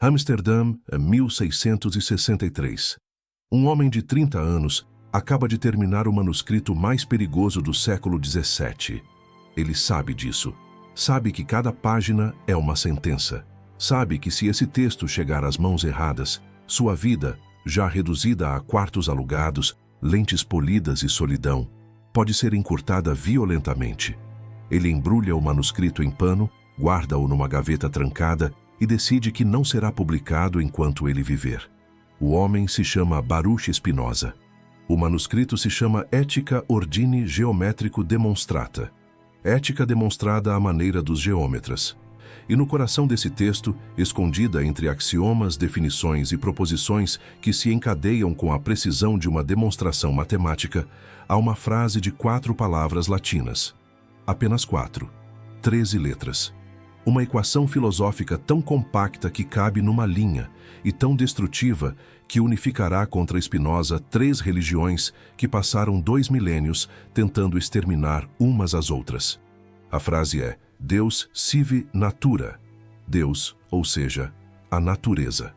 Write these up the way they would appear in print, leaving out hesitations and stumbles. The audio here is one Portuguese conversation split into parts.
Amsterdã, 1663. Um homem de 30 anos acaba de terminar o manuscrito mais perigoso do século XVII. Ele sabe disso. Sabe que cada página é uma sentença. Sabe que se esse texto chegar às mãos erradas, sua vida, já reduzida a quartos alugados, lentes polidas e solidão, pode ser encurtada violentamente. Ele embrulha o manuscrito em pano, guarda-o numa gaveta trancada e decide que não será publicado enquanto ele viver. O homem se chama Baruch Spinoza. O manuscrito se chama Ethica Ordine Geometrico Demonstrata. Ética demonstrada à maneira dos geômetras. E no coração desse texto, escondida entre axiomas, definições e proposições que se encadeiam com a precisão de uma demonstração matemática, há uma frase de 4 palavras latinas. Apenas 4. 13 letras. Uma equação filosófica tão compacta que cabe numa linha e tão destrutiva que unificará contra Spinoza 3 religiões que passaram 2 milênios tentando exterminar umas às outras. A frase é Deus sive natura. Deus, ou seja, a natureza.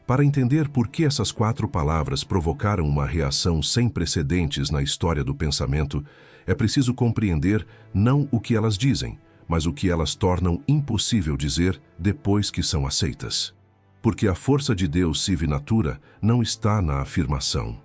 Para entender por que essas 4 palavras provocaram uma reação sem precedentes na história do pensamento, é preciso compreender não o que elas dizem, mas o que elas tornam impossível dizer depois que são aceitas. Porque a força de Deus sive natura não está na afirmação.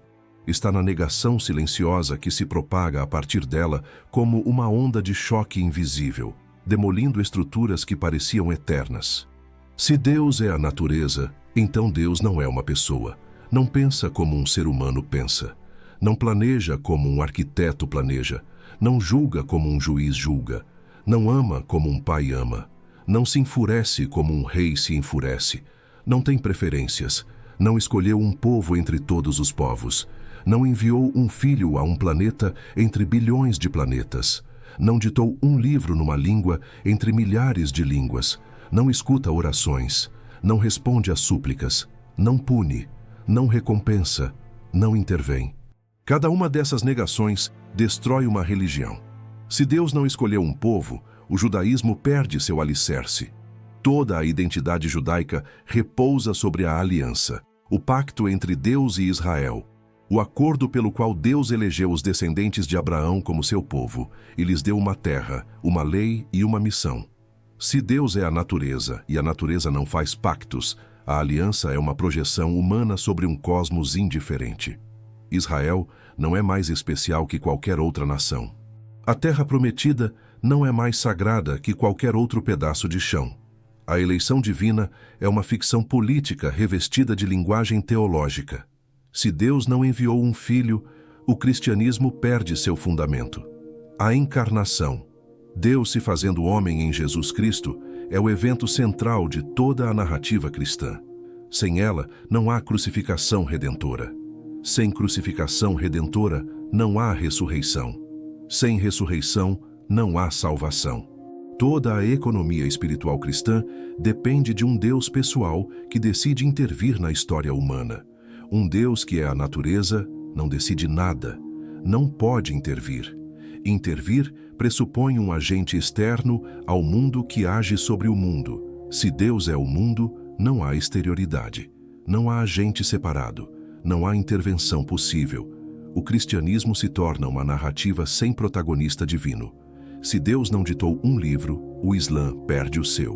Está na negação silenciosa que se propaga a partir dela como uma onda de choque invisível, demolindo estruturas que pareciam eternas. Se Deus é a natureza, então Deus não é uma pessoa. Não pensa como um ser humano pensa. Não planeja como um arquiteto planeja. Não julga como um juiz julga. Não ama como um pai ama. Não se enfurece como um rei se enfurece. Não tem preferências. Não escolheu um povo entre todos os povos. Não enviou um filho a um planeta entre bilhões de planetas. Não ditou um livro numa língua entre milhares de línguas. Não escuta orações. Não responde às súplicas. Não pune. Não recompensa. Não intervém. Cada uma dessas negações destrói uma religião. Se Deus não escolheu um povo, o judaísmo perde seu alicerce. Toda a identidade judaica repousa sobre a aliança, o pacto entre Deus e Israel, o acordo pelo qual Deus elegeu os descendentes de Abraão como seu povo e lhes deu uma terra, uma lei e uma missão. Se Deus é a natureza e a natureza não faz pactos, a aliança é uma projeção humana sobre um cosmos indiferente. Israel não é mais especial que qualquer outra nação. A terra prometida não é mais sagrada que qualquer outro pedaço de chão. A eleição divina é uma ficção política revestida de linguagem teológica. Se Deus não enviou um filho, o cristianismo perde seu fundamento. A encarnação, Deus se fazendo homem em Jesus Cristo, é o evento central de toda a narrativa cristã. Sem ela, não há crucificação redentora. Sem crucificação redentora, não há ressurreição. Sem ressurreição, não há salvação. Toda a economia espiritual cristã depende de um Deus pessoal que decide intervir na história humana. Um Deus que é a natureza não decide nada, não pode intervir. Intervir pressupõe um agente externo ao mundo que age sobre o mundo. Se Deus é o mundo, não há exterioridade. Não há agente separado. Não há intervenção possível. O cristianismo se torna uma narrativa sem protagonista divino. Se Deus não ditou um livro, o Islã perde o seu.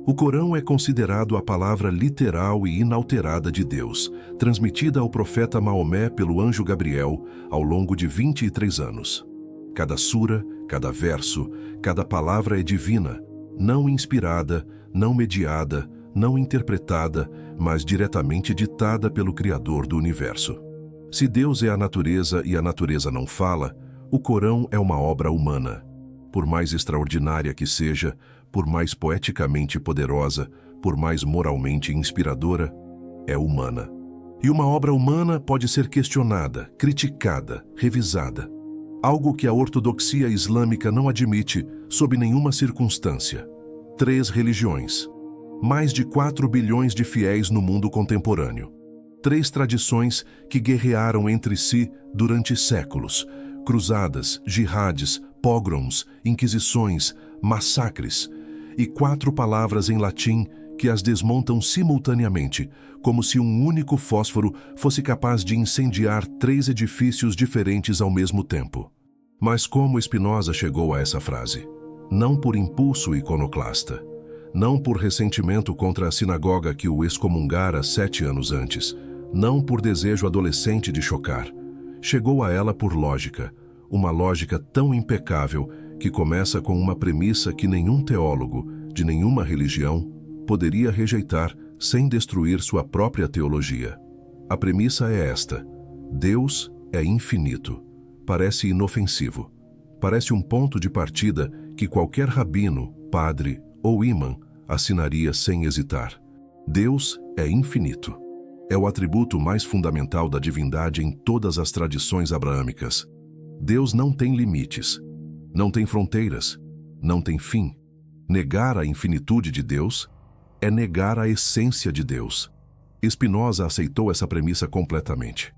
O Corão é considerado a palavra literal e inalterada de Deus, transmitida ao profeta Maomé pelo anjo Gabriel ao longo de 23 anos. Cada sura, cada verso, cada palavra é divina, não inspirada, não mediada, não interpretada, mas diretamente ditada pelo Criador do universo. Se Deus é a natureza e a natureza não fala, o Corão é uma obra humana. Por mais extraordinária que seja, por mais poeticamente poderosa, por mais moralmente inspiradora, é humana. E uma obra humana pode ser questionada, criticada, revisada. Algo que a ortodoxia islâmica não admite sob nenhuma circunstância. 3 religiões. Mais de 4 bilhões de fiéis no mundo contemporâneo. 3 tradições que guerrearam entre si durante séculos. Cruzadas, jihades, pogroms, inquisições, massacres. E 4 palavras em latim que as desmontam simultaneamente, como se um único fósforo fosse capaz de incendiar 3 edifícios diferentes ao mesmo tempo. Mas como Spinoza chegou a essa frase? Não por impulso iconoclasta, não por ressentimento contra a sinagoga que o excomungara 7 anos antes, não por desejo adolescente de chocar. Chegou a ela por lógica, uma lógica tão impecável que começa com uma premissa que nenhum teólogo, de nenhuma religião, poderia rejeitar sem destruir sua própria teologia. A premissa é esta: Deus é infinito. Parece inofensivo. Parece um ponto de partida que qualquer rabino, padre ou imã assinaria sem hesitar. Deus é infinito. É o atributo mais fundamental da divindade em todas as tradições abraâmicas. Deus não tem limites, não tem fronteiras, não tem fim. Negar a infinitude de Deus é negar a essência de Deus. Spinoza aceitou essa premissa completamente.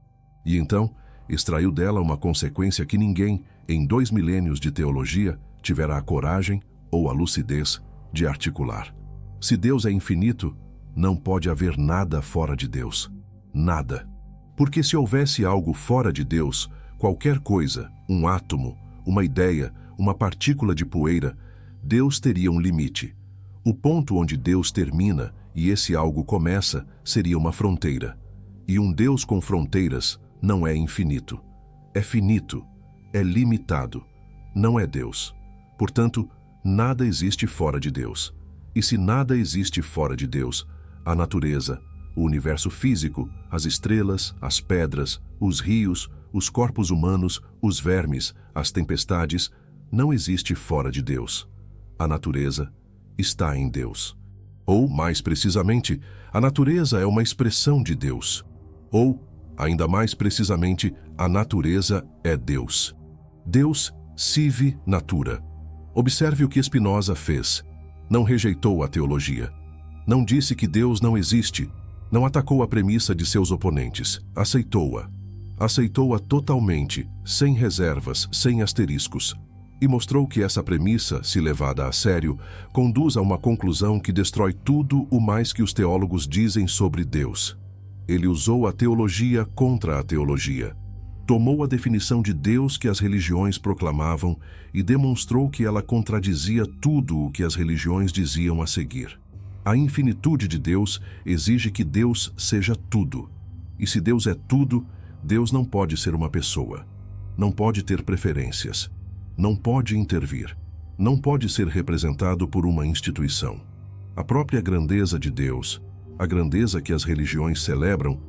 E então, extraiu dela uma consequência que ninguém, em 2 milênios de teologia, tivera a coragem ou a lucidez de articular. Se Deus é infinito, não pode haver nada fora de Deus. Nada. Porque se houvesse algo fora de Deus, qualquer coisa, um átomo, uma ideia, uma partícula de poeira, Deus teria um limite. O ponto onde Deus termina e esse algo começa seria uma fronteira. E um Deus com fronteiras não é infinito. É finito, é limitado. Não é Deus. Portanto, nada existe fora de Deus. E se nada existe fora de Deus, a natureza, o universo físico, as estrelas, as pedras, os rios, os corpos humanos, os vermes, as tempestades, não existe fora de Deus. A natureza está em Deus. Ou, mais precisamente, a natureza é uma expressão de Deus. Ou, ainda mais precisamente, a natureza é Deus. Deus sive natura. Observe o que Spinoza fez. Não rejeitou a teologia. Não disse que Deus não existe. Não atacou a premissa de seus oponentes. Aceitou-a. Aceitou-a totalmente, sem reservas, sem asteriscos. E mostrou que essa premissa, se levada a sério, conduz a uma conclusão que destrói tudo o mais que os teólogos dizem sobre Deus. Ele usou a teologia contra a teologia. Tomou a definição de Deus que as religiões proclamavam e demonstrou que ela contradizia tudo o que as religiões diziam a seguir. A infinitude de Deus exige que Deus seja tudo. E se Deus é tudo, Deus não pode ser uma pessoa. Não pode ter preferências. Não pode intervir. Não pode ser representado por uma instituição. A própria grandeza de Deus, a grandeza que as religiões celebram,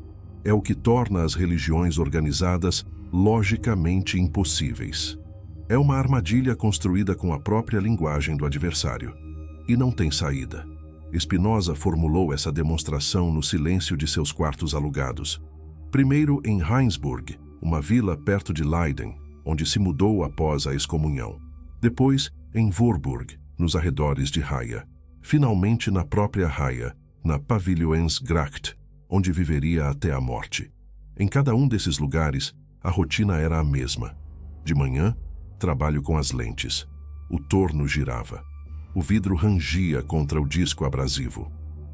é o que torna as religiões organizadas logicamente impossíveis. É uma armadilha construída com a própria linguagem do adversário. E não tem saída. Spinoza formulou essa demonstração no silêncio de seus quartos alugados. Primeiro em Heinsburg, uma vila perto de Leiden, onde se mudou após a excomunhão. Depois em Voorburg, nos arredores de Haia. Finalmente na própria Haia, na Pavilionsgracht, onde viveria até a morte. Em cada um desses lugares, a rotina era a mesma. De manhã, trabalho com as lentes. O torno girava. O vidro rangia contra o disco abrasivo.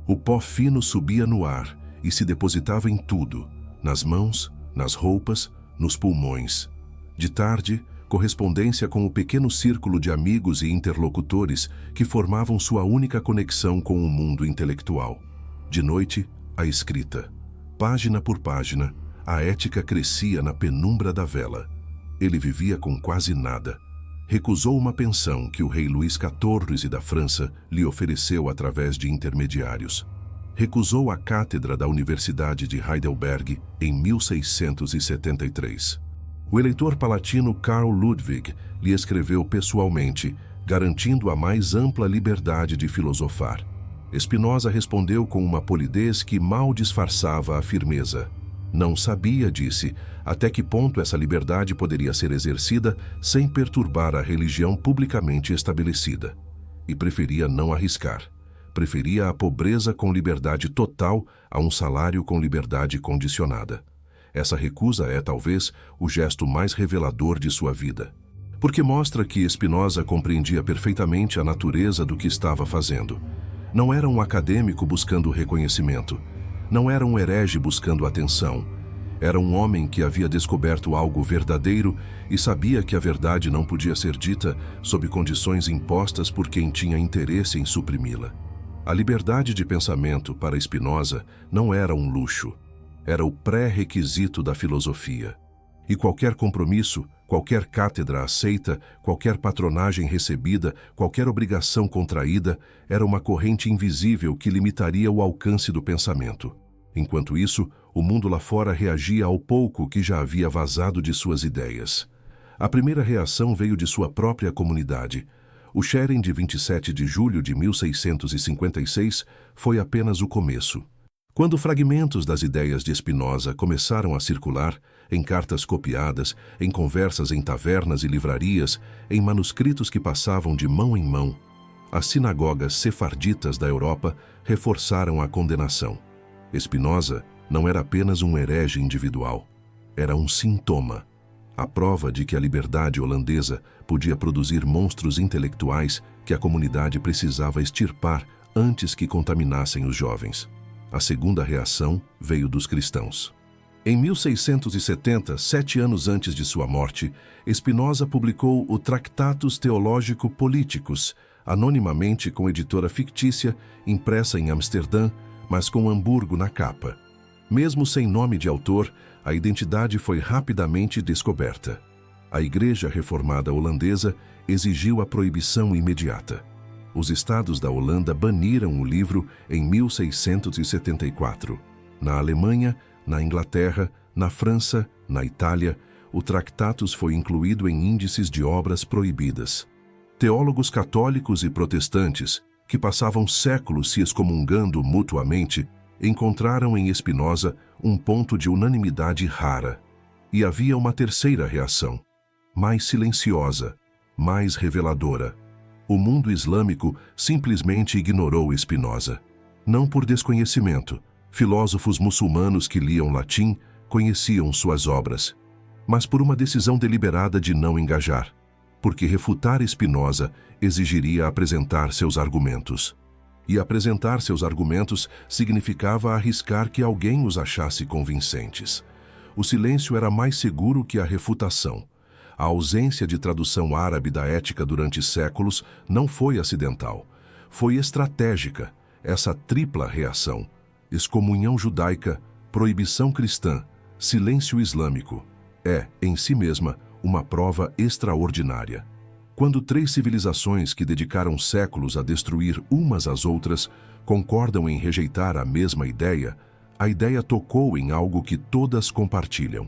O pó fino subia no ar e se depositava em tudo, nas mãos, nas roupas, nos pulmões. De tarde, correspondência com o pequeno círculo de amigos e interlocutores que formavam sua única conexão com o mundo intelectual. De noite, a escrita. Página por página, a ética crescia na penumbra da vela. Ele vivia com quase nada. Recusou uma pensão que o rei Luís XIV da França lhe ofereceu através de intermediários. Recusou a cátedra da Universidade de Heidelberg em 1673. O eleitor palatino Karl Ludwig lhe escreveu pessoalmente, garantindo a mais ampla liberdade de filosofar. Spinoza respondeu com uma polidez que mal disfarçava a firmeza. Não sabia, disse, até que ponto essa liberdade poderia ser exercida sem perturbar a religião publicamente estabelecida. E preferia não arriscar. Preferia a pobreza com liberdade total a um salário com liberdade condicionada. Essa recusa é, talvez, o gesto mais revelador de sua vida. Porque mostra que Spinoza compreendia perfeitamente a natureza do que estava fazendo. Não era um acadêmico buscando reconhecimento. Não era um herege buscando atenção. Era um homem que havia descoberto algo verdadeiro e sabia que a verdade não podia ser dita sob condições impostas por quem tinha interesse em suprimi-la. A liberdade de pensamento para Spinoza não era um luxo. Era o pré-requisito da filosofia. E qualquer compromisso, qualquer cátedra aceita, qualquer patronagem recebida, qualquer obrigação contraída, era uma corrente invisível que limitaria o alcance do pensamento. Enquanto isso, o mundo lá fora reagia ao pouco que já havia vazado de suas ideias. A primeira reação veio de sua própria comunidade. O Schering de 27 de julho de 1656 foi apenas o começo. Quando fragmentos das ideias de Spinoza começaram a circular, em cartas copiadas, em conversas em tavernas e livrarias, em manuscritos que passavam de mão em mão, as sinagogas sefarditas da Europa reforçaram a condenação. Spinoza não era apenas um herege individual, era um sintoma, a prova de que a liberdade holandesa podia produzir monstros intelectuais que a comunidade precisava extirpar antes que contaminassem os jovens. A segunda reação veio dos cristãos. Em 1670, 7 anos antes de sua morte, Spinoza publicou o Tractatus Theologico-Politicus, anonimamente com editora fictícia, impressa em Amsterdã, mas com Hamburgo na capa. Mesmo sem nome de autor, a identidade foi rapidamente descoberta. A Igreja Reformada Holandesa exigiu a proibição imediata. Os estados da Holanda baniram o livro em 1674. Na Alemanha, na Inglaterra, na França, na Itália, o Tractatus foi incluído em índices de obras proibidas. Teólogos católicos e protestantes, que passavam séculos se excomungando mutuamente, encontraram em Spinoza um ponto de unanimidade rara. E havia uma terceira reação, mais silenciosa, mais reveladora. O mundo islâmico simplesmente ignorou Spinoza. Não por desconhecimento, filósofos muçulmanos que liam latim conheciam suas obras, mas por uma decisão deliberada de não engajar, porque refutar Spinoza exigiria apresentar seus argumentos. E apresentar seus argumentos significava arriscar que alguém os achasse convincentes. O silêncio era mais seguro que a refutação. A ausência de tradução árabe da Ética durante séculos não foi acidental. Foi estratégica, essa tripla reação: excomunhão judaica, proibição cristã, silêncio islâmico. É, em si mesma, uma prova extraordinária. Quando 3 civilizações que dedicaram séculos a destruir umas às outras concordam em rejeitar a mesma ideia, a ideia tocou em algo que todas compartilham.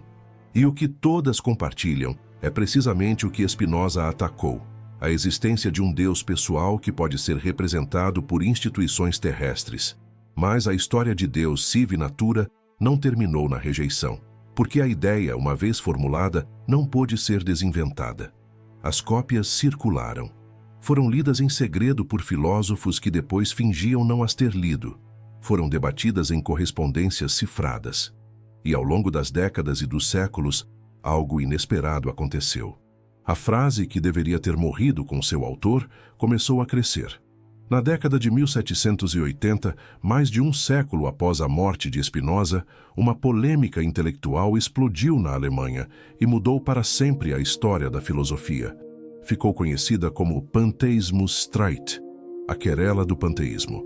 E o que todas compartilham é precisamente o que Spinoza atacou: a existência de um Deus pessoal que pode ser representado por instituições terrestres. Mas a história de Deus sive natura não terminou na rejeição, porque a ideia, uma vez formulada, não pôde ser desinventada. As cópias circularam. Foram lidas em segredo por filósofos que depois fingiam não as ter lido. Foram debatidas em correspondências cifradas. E ao longo das décadas e dos séculos, algo inesperado aconteceu. A frase que deveria ter morrido com seu autor começou a crescer. Na década de 1780, mais de um século após a morte de Spinoza, uma polêmica intelectual explodiu na Alemanha e mudou para sempre a história da filosofia. Ficou conhecida como Pantheismusstreit, a querela do panteísmo.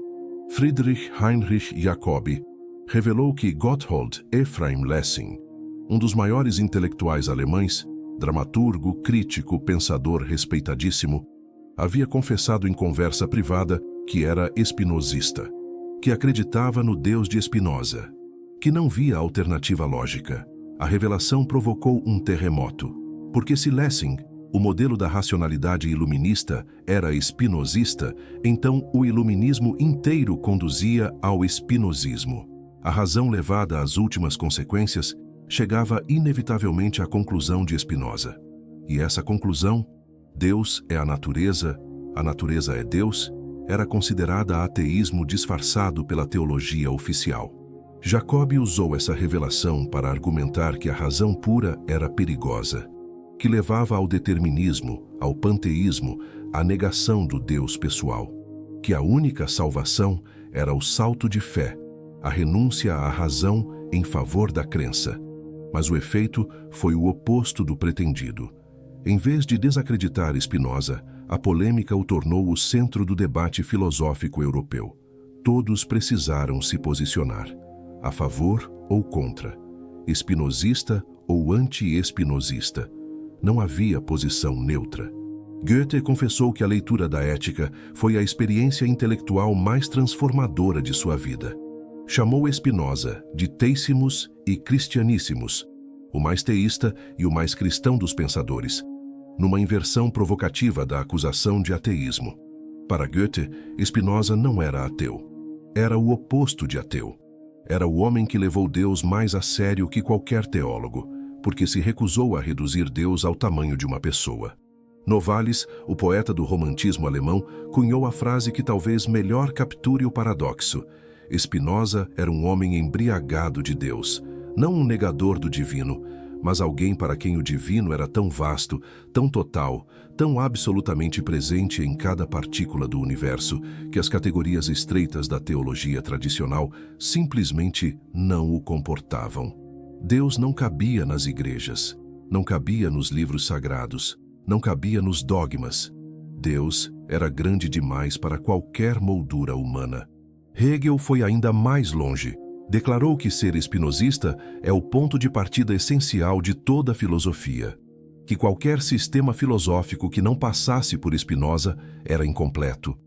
Friedrich Heinrich Jacobi revelou que Gotthold Ephraim Lessing, um dos maiores intelectuais alemães, dramaturgo, crítico, pensador respeitadíssimo, havia confessado em conversa privada que era espinosista, que acreditava no Deus de Spinoza, que não via alternativa lógica. A revelação provocou um terremoto, porque se Lessing, o modelo da racionalidade iluminista, era espinosista, então o iluminismo inteiro conduzia ao espinosismo. A razão levada às últimas consequências chegava inevitavelmente à conclusão de Spinoza. E essa conclusão, Deus é a natureza é Deus, era considerada ateísmo disfarçado pela teologia oficial. Jacobi usou essa revelação para argumentar que a razão pura era perigosa, que levava ao determinismo, ao panteísmo, à negação do Deus pessoal. que a única salvação era o salto de fé, a renúncia à razão em favor da crença. Mas o efeito foi o oposto do pretendido. Em vez de desacreditar Spinoza, a polêmica o tornou o centro do debate filosófico europeu. Todos precisaram se posicionar, a favor ou contra, espinosista ou anti-espinosista. Não havia posição neutra. Goethe confessou que a leitura da Ética foi a experiência intelectual mais transformadora de sua vida. Chamou Spinoza de Teissimus e Christianissimos, o mais teísta e o mais cristão dos pensadores, numa inversão provocativa da acusação de ateísmo. Para Goethe, Spinoza não era ateu. Era o oposto de ateu. Era o homem que levou Deus mais a sério que qualquer teólogo, porque se recusou a reduzir Deus ao tamanho de uma pessoa. Novalis, o poeta do romantismo alemão, cunhou a frase que talvez melhor capture o paradoxo. Spinoza era um homem embriagado de Deus, não um negador do divino, mas alguém para quem o divino era tão vasto, tão total, tão absolutamente presente em cada partícula do universo, que as categorias estreitas da teologia tradicional simplesmente não o comportavam. Deus não cabia nas igrejas, não cabia nos livros sagrados, não cabia nos dogmas. Deus era grande demais para qualquer moldura humana. Hegel foi ainda mais longe. Declarou que ser espinosista é o ponto de partida essencial de toda a filosofia. Que qualquer sistema filosófico que não passasse por Spinoza era incompleto.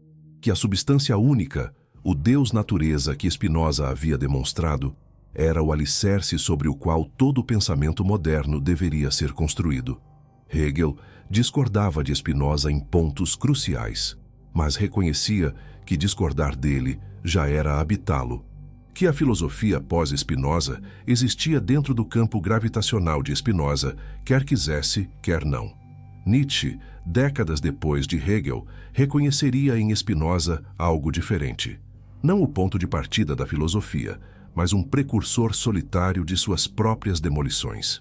Que a substância única, o Deus-natureza que Spinoza havia demonstrado, era o alicerce sobre o qual todo o pensamento moderno deveria ser construído. Hegel discordava de Spinoza em pontos cruciais, mas reconhecia que discordar dele já era habitá-lo. Que a filosofia pós-Spinoza existia dentro do campo gravitacional de Spinoza, quer quisesse, quer não. Nietzsche, décadas depois de Hegel, reconheceria em Spinoza algo diferente. Não o ponto de partida da filosofia, mas um precursor solitário de suas próprias demolições.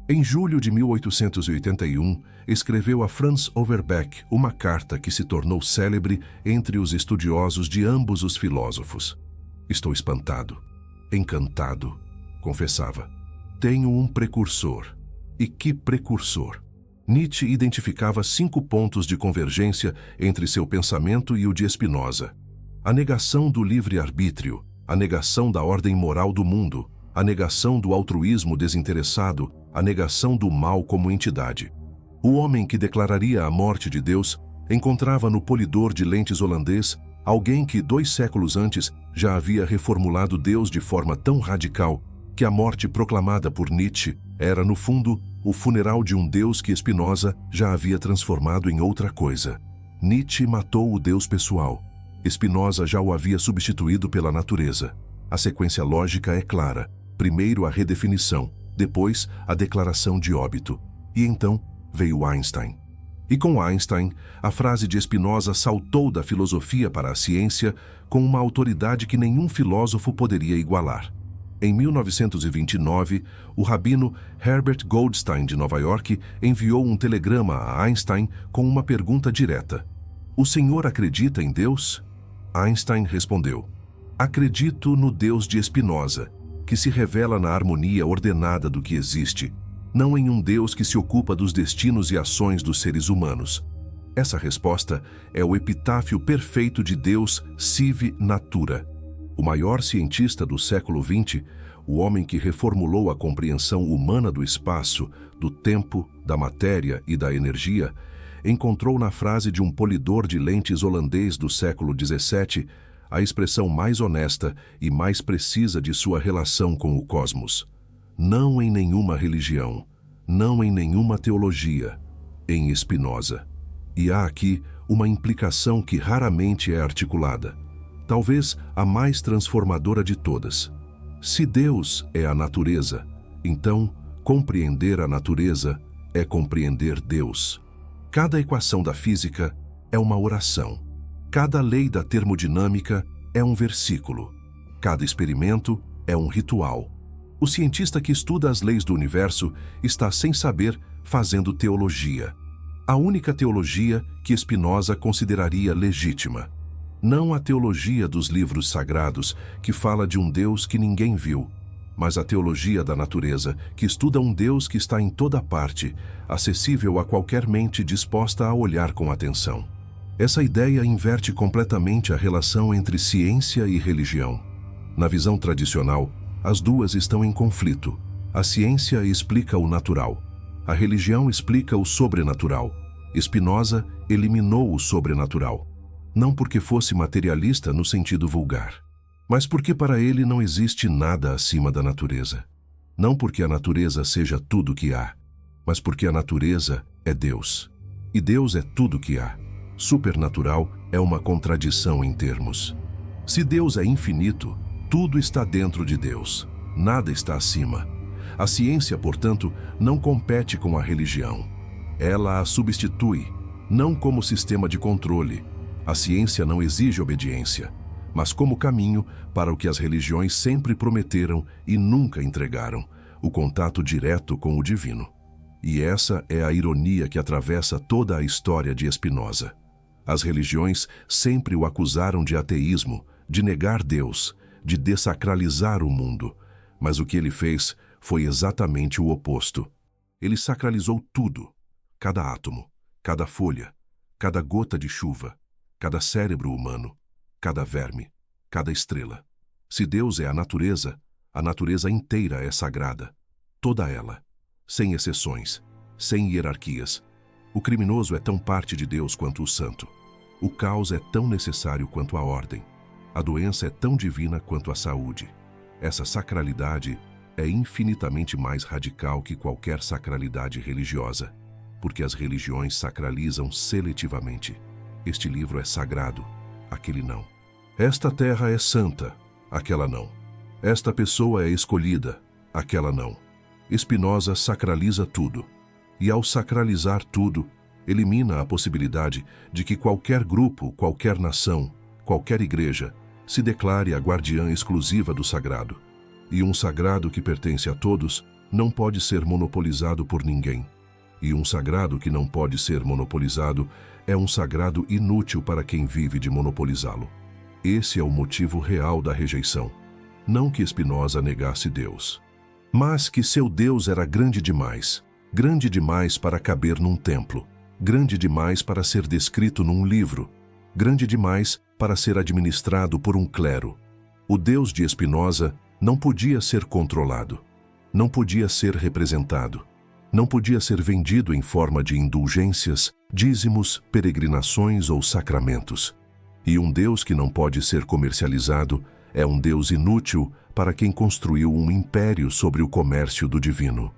Em julho de 1881, escreveu a Franz Overbeck uma carta que se tornou célebre entre os estudiosos de ambos os filósofos. Estou espantado, encantado, confessava. Tenho um precursor. E que precursor! Nietzsche identificava 5 pontos de convergência entre seu pensamento e o de Spinoza. A negação do livre-arbítrio, a negação da ordem moral do mundo, a negação do altruísmo desinteressado, a negação do mal como entidade. O homem que declararia a morte de Deus encontrava no polidor de lentes holandês alguém que 2 séculos antes já havia reformulado Deus de forma tão radical que a morte proclamada por Nietzsche era, no fundo, o funeral de um Deus que Spinoza já havia transformado em outra coisa. Nietzsche matou o Deus pessoal. Spinoza já o havia substituído pela natureza. A sequência lógica é clara. Primeiro a redefinição, depois a declaração de óbito. E então veio Einstein. E com Einstein, a frase de Spinoza saltou da filosofia para a ciência com uma autoridade que nenhum filósofo poderia igualar. Em 1929, o rabino Herbert Goldstein, de Nova York, enviou um telegrama a Einstein com uma pergunta direta. O senhor acredita em Deus? Einstein respondeu: acredito no Deus de Spinoza, que se revela na harmonia ordenada do que existe, não em um Deus que se ocupa dos destinos e ações dos seres humanos. Essa resposta é o epitáfio perfeito de Deus sive natura. O maior cientista do século XX, o homem que reformulou a compreensão humana do espaço, do tempo, da matéria e da energia, encontrou na frase de um polidor de lentes holandês do século XVII a expressão mais honesta e mais precisa de sua relação com o cosmos. Não em nenhuma religião, não em nenhuma teologia, em Spinoza. E há aqui uma implicação que raramente é articulada, talvez a mais transformadora de todas. Se Deus é a natureza, então compreender a natureza é compreender Deus. Cada equação da física é uma oração. Cada lei da termodinâmica é um versículo. Cada experimento é um ritual. O cientista que estuda as leis do universo está, sem saber, fazendo teologia. A única teologia que Spinoza consideraria legítima. Não a teologia dos livros sagrados, que fala de um Deus que ninguém viu, mas a teologia da natureza, que estuda um Deus que está em toda parte, acessível a qualquer mente disposta a olhar com atenção. Essa ideia inverte completamente a relação entre ciência e religião. Na visão tradicional, as duas estão em conflito. A ciência explica o natural. A religião explica o sobrenatural. Spinoza eliminou o sobrenatural. Não porque fosse materialista no sentido vulgar, mas porque para ele não existe nada acima da natureza. Não porque a natureza seja tudo o que há, mas porque a natureza é Deus. E Deus é tudo o que há. Supernatural é uma contradição em termos. Se Deus é infinito, tudo está dentro de Deus. Nada está acima. A ciência, portanto, não compete com a religião. Ela a substitui, não como sistema de controle. A ciência não exige obediência, mas como caminho para o que as religiões sempre prometeram e nunca entregaram, o contato direto com o divino. E essa é a ironia que atravessa toda a história de Spinoza. As religiões sempre o acusaram de ateísmo, de negar Deus, de dessacralizar o mundo, mas o que ele fez foi exatamente o oposto. Ele sacralizou tudo, cada átomo, cada folha, cada gota de chuva, cada cérebro humano, cada verme, cada estrela. Se Deus é a natureza inteira é sagrada. Toda ela, sem exceções, sem hierarquias. O criminoso é tão parte de Deus quanto o santo. O caos é tão necessário quanto a ordem. A doença é tão divina quanto a saúde. Essa sacralidade é infinitamente mais radical que qualquer sacralidade religiosa, porque as religiões sacralizam seletivamente. Este livro é sagrado, aquele não. Esta terra é santa, aquela não. Esta pessoa é escolhida, aquela não. Spinoza sacraliza tudo. E ao sacralizar tudo, elimina a possibilidade de que qualquer grupo, qualquer nação, qualquer igreja, se declare a guardiã exclusiva do sagrado. E um sagrado que pertence a todos não pode ser monopolizado por ninguém. E um sagrado que não pode ser monopolizado é um sagrado inútil para quem vive de monopolizá-lo. Esse é o motivo real da rejeição. Não que Spinoza negasse Deus, mas que seu Deus era grande demais para caber num templo, grande demais para ser descrito num livro, grande demais para ser administrado por um clero. O Deus de Spinoza não podia ser controlado, não podia ser representado, não podia ser vendido em forma de indulgências, dízimos, peregrinações ou sacramentos. E um Deus que não pode ser comercializado é um Deus inútil para quem construiu um império sobre o comércio do divino.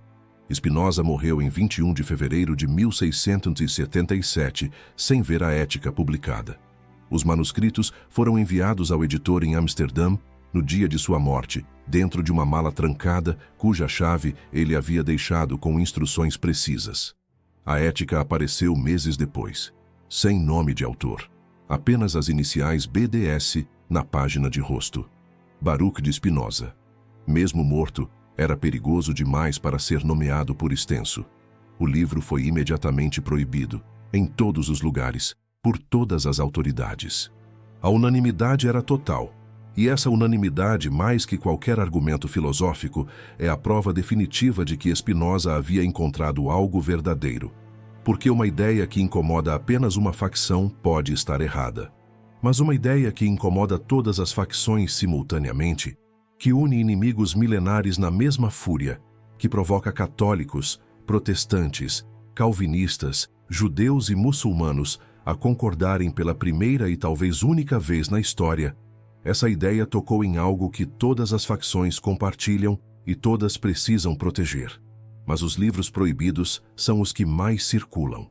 Spinoza morreu em 21 de fevereiro de 1677, sem ver a Ética publicada. Os manuscritos foram enviados ao editor em Amsterdã no dia de sua morte, dentro de uma mala trancada, cuja chave ele havia deixado com instruções precisas. A Ética apareceu meses depois, sem nome de autor, apenas as iniciais BDS na página de rosto. Baruch de Spinoza. Mesmo morto, era perigoso demais para ser nomeado por extenso. O livro foi imediatamente proibido, em todos os lugares, por todas as autoridades. A unanimidade era total. E essa unanimidade, mais que qualquer argumento filosófico, é a prova definitiva de que Spinoza havia encontrado algo verdadeiro. Porque uma ideia que incomoda apenas uma facção pode estar errada. Mas uma ideia que incomoda todas as facções simultaneamente, que une inimigos milenares na mesma fúria, que provoca católicos, protestantes, calvinistas, judeus e muçulmanos a concordarem pela primeira e talvez única vez na história, essa ideia tocou em algo que todas as facções compartilham e todas precisam proteger. Mas os livros proibidos são os que mais circulam.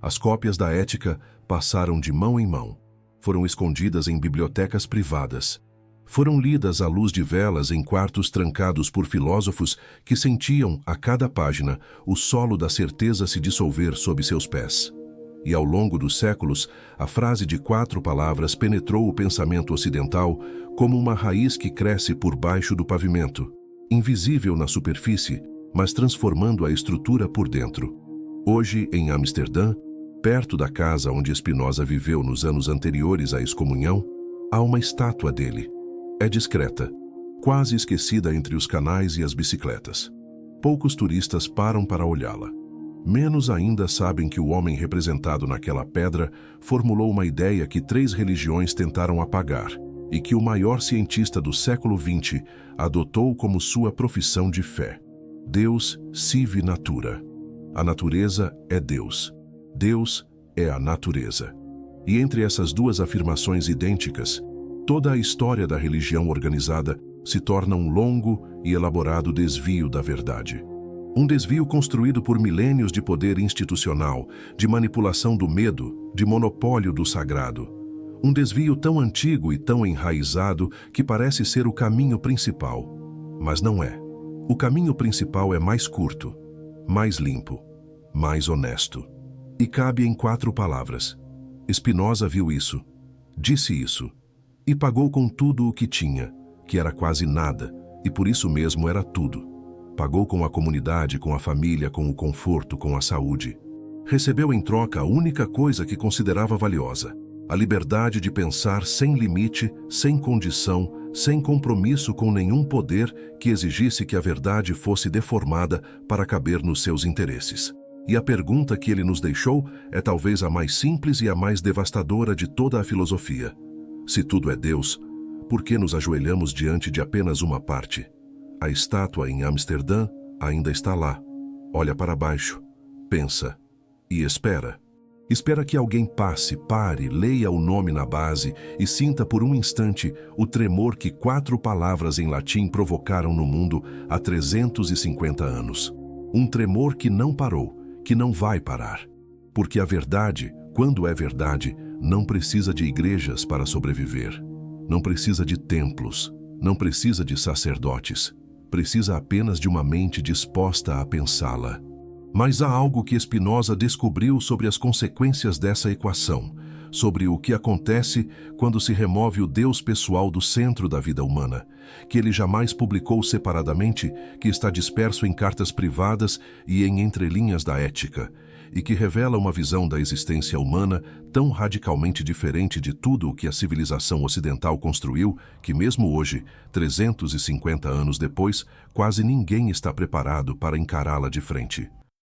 As cópias da Ética passaram de mão em mão. Foram escondidas em bibliotecas privadas. Foram lidas à luz de velas em quartos trancados por filósofos que sentiam, a cada página, o solo da certeza se dissolver sob seus pés. E ao longo dos séculos, a frase de 4 palavras penetrou o pensamento ocidental como uma raiz que cresce por baixo do pavimento, invisível na superfície, mas transformando a estrutura por dentro. Hoje, em Amsterdã, Perto da casa onde Spinoza viveu nos anos anteriores à excomunhão, há uma estátua dele. É discreta, quase esquecida entre os canais e as bicicletas. Poucos turistas param para olhá-la. Menos ainda sabem que o homem representado naquela pedra formulou uma ideia que 3 religiões tentaram apagar e que o maior cientista do século XX adotou como sua profissão de fé. Deus sive natura. A natureza é Deus. Deus é a natureza. E entre essas duas afirmações idênticas, toda a história da religião organizada se torna um longo e elaborado desvio da verdade. Um desvio construído por milênios de poder institucional, de manipulação do medo, de monopólio do sagrado. Um desvio tão antigo e tão enraizado que parece ser o caminho principal. Mas não é. O caminho principal é mais curto, mais limpo, mais honesto. E cabe em 4 palavras. Spinoza viu isso, disse isso, e pagou com tudo o que tinha, que era quase nada, e por isso mesmo era tudo. Pagou com a comunidade, com a família, com o conforto, com a saúde. Recebeu em troca a única coisa que considerava valiosa, a liberdade de pensar sem limite, sem condição, sem compromisso com nenhum poder que exigisse que a verdade fosse deformada para caber nos seus interesses. E a pergunta que ele nos deixou é talvez a mais simples e a mais devastadora de toda a filosofia. Se tudo é Deus, por que nos ajoelhamos diante de apenas uma parte? A estátua em Amsterdã ainda está lá. Olha para baixo, pensa e espera. Espera que alguém passe, pare, leia o nome na base e sinta por um instante o tremor que 4 palavras em latim provocaram no mundo há 350 anos. Um tremor que não parou, que não vai parar. Porque a verdade, quando é verdade, não precisa de igrejas para sobreviver. Não precisa de templos, não precisa de sacerdotes. Precisa apenas de uma mente disposta a pensá-la. Mas há algo que Spinoza descobriu sobre as consequências dessa equação, sobre o que acontece quando se remove o Deus pessoal do centro da vida humana, que ele jamais publicou separadamente, que está disperso em cartas privadas e em entrelinhas da ética, e que revela uma visão da existência humana tão radicalmente diferente de tudo o que a civilização ocidental construiu, que mesmo hoje, 350 anos depois, quase ninguém está preparado para encará-la de frente.